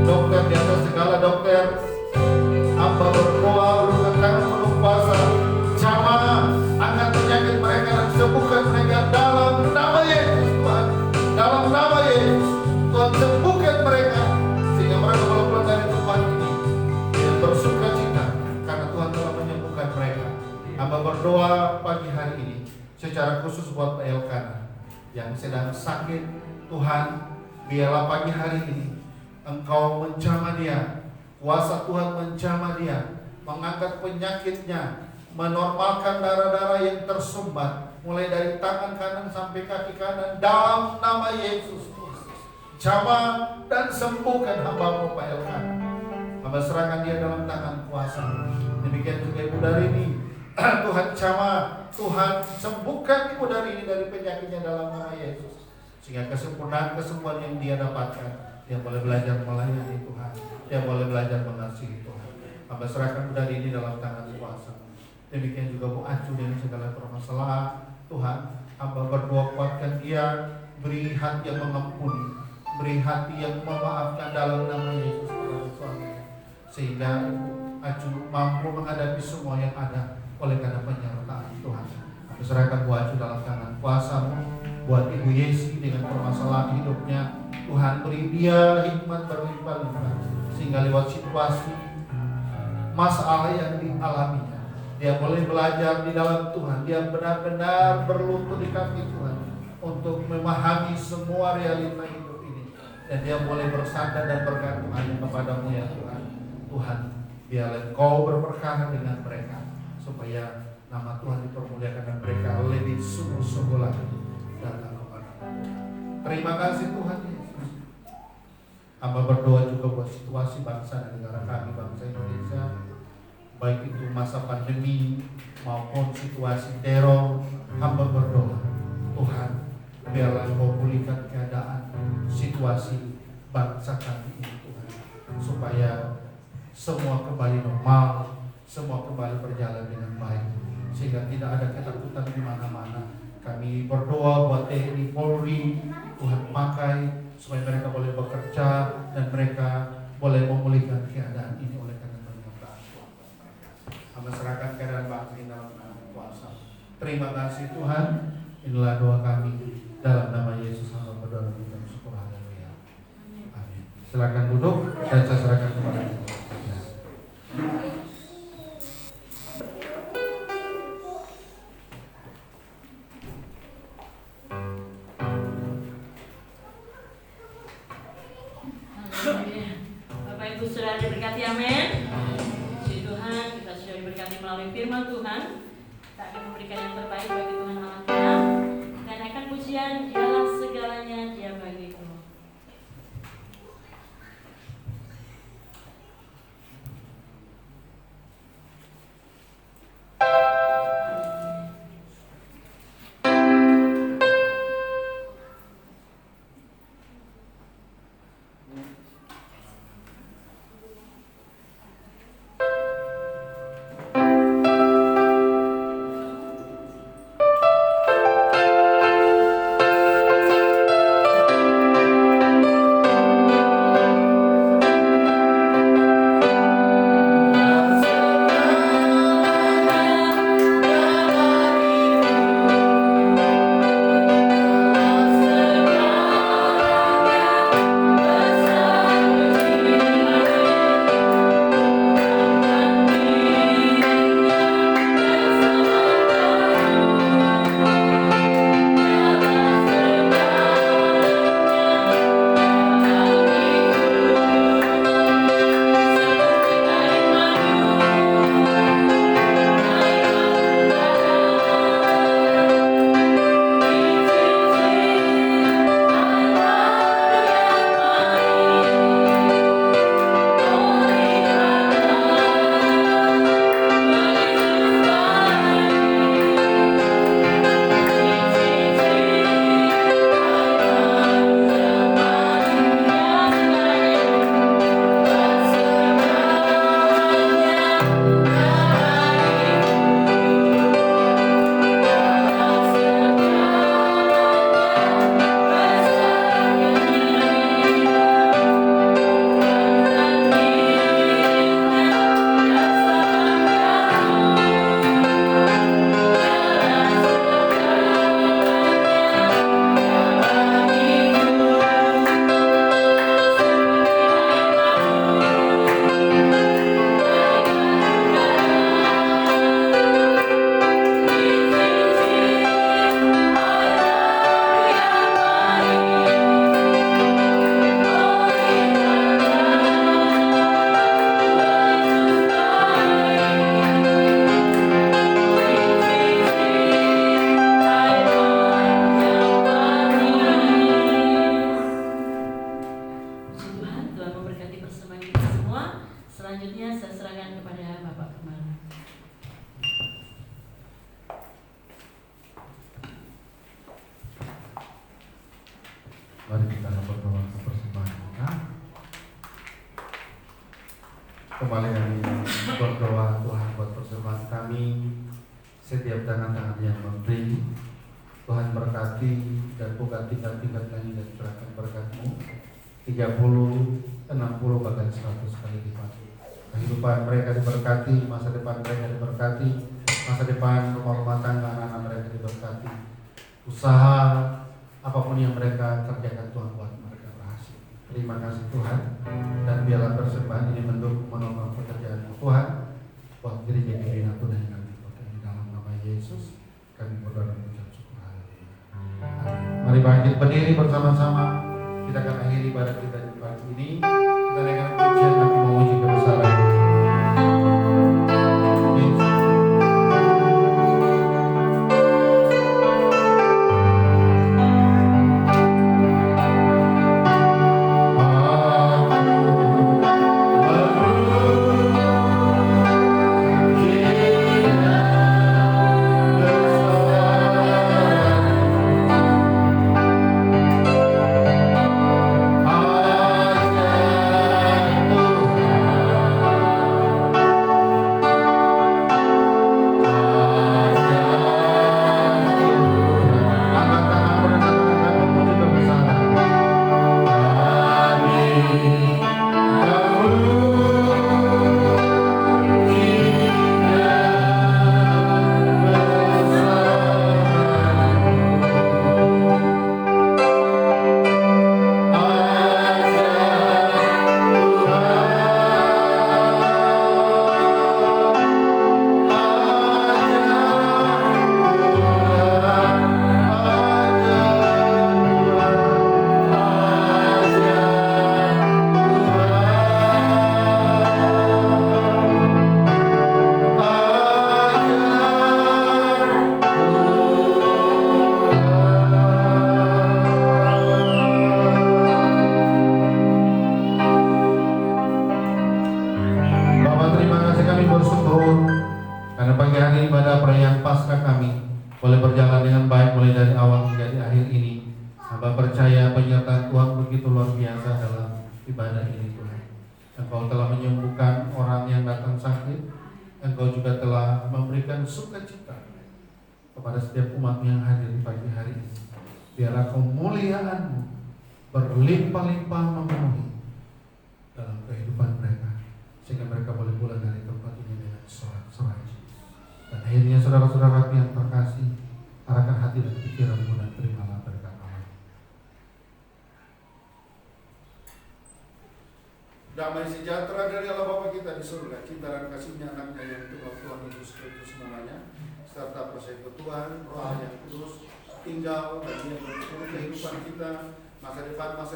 dokter di atas segala dokter. Hamba berdoa dengan tangan penuh kuasa, jamah, angkat penyakit mereka dan sembuhkan mereka dalam nama Yesus Tuhan. Dalam nama Yesus Tuhan, sembuhkan mereka sehingga mereka boleh pulang dari tempat ini dengan bersuka cita karena Tuhan telah menyembuhkan mereka. Hamba berdoa pagi hari ini secara khusus buat Pak Elkana yang sedang sakit. Tuhan, biarlah pagi hari ini Engkau menjamah dia, kuasa Tuhan menjamah dia, mengangkat penyakitnya, menormalkan darah-darah yang tersumbat mulai dari tangan kanan sampai kaki kanan dalam nama Yesus Kristus. Jamah dan sembuhkan hamba-Mu Pak Elkana. Hamba serahkan dia dalam tangan kuasa. Demikian juga Ibu dari ini. Tuhan jamah, Tuhan sembuhkan Ibu dari ini dari penyakitnya dalam nama Yesus. Sehingga kesembuhan yang dia dapatkan, dia boleh belajar melayani Tuhan, dia boleh belajar mengasihi Tuhan. Hamba serahkan Ibu dari ini dalam tangan kuasa. Demikian juga Bu Acu dengan segala permasalahan. Tuhan, hamba berdoa kuatkan dia, beri hati yang mengampuni, beri hati yang memaafkan dalam nama Yesus kepada suaminya, sehingga Acu mampu menghadapi semua yang ada oleh karena penyertaan Tuhan. Aku serahkan Bu Acu dalam tangan kuasa-Mu. Buat Ibu Yesi dengan permasalahan hidupnya, Tuhan beri dia hikmat berlimpah-limpah sehingga lewat situasi masalah yang dialaminya, dia boleh belajar di dalam Tuhan. Dia benar-benar berlutut di kaki Tuhan untuk memahami semua realita hidup ini, dan dia boleh bersandar dan bergantung hanya kepada-Mu ya Tuhan. Tuhan, biarlah Engkau berperkara dengan mereka supaya nama Tuhan dipermuliakan dan mereka lebih sungguh-sungguh lagi datang kepada Tuhan. Terima kasih Tuhan Yesus. Hamba berdoa juga buat situasi bangsa dan negara kami, bangsa Indonesia, baik itu masa pandemi maupun situasi teror. Hamba berdoa, Tuhan, biarlah Engkau pulihkan keadaan situasi bangsa kami ini Tuhan, supaya semua kembali normal, semua kembali berjalan dengan baik, sehingga tidak ada ketakutan di mana-mana. Kami berdoa buat TNI Polri, Tuhan pakai supaya mereka boleh bekerja dan mereka boleh memulihkan keadaan ini oleh karena penyertaan Tuhan. Hamba serahkan keadaan bangsa ini dalam tangan kuasa. Terima kasih Tuhan. Inilah doa kami dalam nama Yesus. Hamba berdoa dan mengucap syukur. Haleluya. Amin. Silakan duduk dan saya serahkan kepada Tuhan. Bapak Ibu sudah diberkati, amin. Puji Tuhan, kita sudah diberkati melalui firman Tuhan. Kita akan memberikan yang terbaik bagi Tuhan Allah kita, dan akan pujian ialah segalanya Dia bagiku. persembahan kita semua. Selanjutnya saya serahkan kepada Bapak Gembala. Mari kita berdoa ke persembahan kita. Kembali kami berdoa Tuhan buat persembahan kami. Setiap tangan-tangan yang memberi, Tuhan berkati dan buka tingkat-tingkat lagi dan curahkan berkat-Mu 30, 60 bahkan 100 kali lipat. Kehidupan mereka diberkati, masa depan mereka diberkati, masa depan rumah tangga anak-anak mereka diberkati. Usaha apapun yang mereka kerjakan, Tuhan buat mereka berhasil. Terima kasih Tuhan, dan biarlah persembahan ini menopang pekerjaan Tuhan buat gereja Gereja Natuna yang kami pakai dalam nama Yesus. Kami berdoa dan mengucap syukur. Haleluya. Mari bangkit berdiri bersama-sama. Kita akan akhiri ibadat kita di pagi ini. Kita akan pujian kami memuji kebesaran Yesus. Biarlah kemuliaan-Mu berlimpah-limpah memenuhi dalam kehidupan mereka, sehingga mereka boleh pulang dari tempat ini dengan sorak-sorai. Dan akhirnya saudara-saudara yang terkasih, arahkan hati dan pikiran-Mu dan terimalah berkat Allah. Damai sejahtera dari Allah Bapa kita di surga, cinta dan kasih-Nya anaknya yang Tuhan Yesus Kristus namanya, serta persekutuan Roh yang kudus tinggal dan dia berseluruh kehidupan kita, masa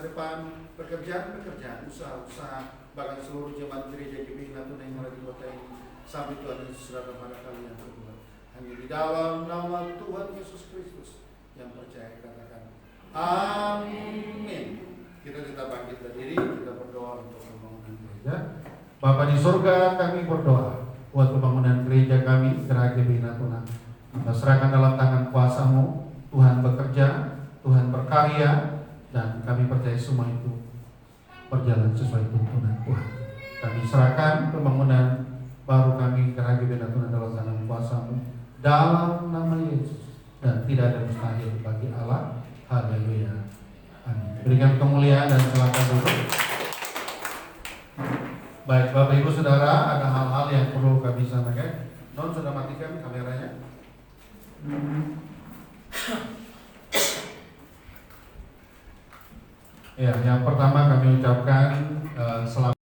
depan, pekerjaan, usaha, bahkan seluruh jemaat gereja GBI Natuna yang ada di kota ini, sampai Tuhan Yesus datang pada kalian berdua. Hanya di dalam nama Tuhan Yesus Kristus yang percaya, katakan amin. Kita tetap bangkit berdiri, kita berdoa untuk pembangunan gereja. Bapa di surga, kami berdoa buat pembangunan gereja kami, Gereja GBI Natuna. Kita serahkan dalam tangan kuasa-Mu. Tuhan bekerja, Tuhan berkarya, dan kami percaya semua itu berjalan sesuai tuntunan Tuhan. Kami serahkan pembangunan baru kami Gereja GBI Natuna dalam tangan kuasa-Mu dalam nama Yesus, dan tidak ada mustahil bagi Allah. Haleluya. Amin. Berikan kemuliaan dan silakan duduk. Baik Bapak Ibu Saudara, ada hal-hal yang perlu kami sampaikan. Non sudah matikan kameranya. Ya, yang pertama kami ucapkan selamat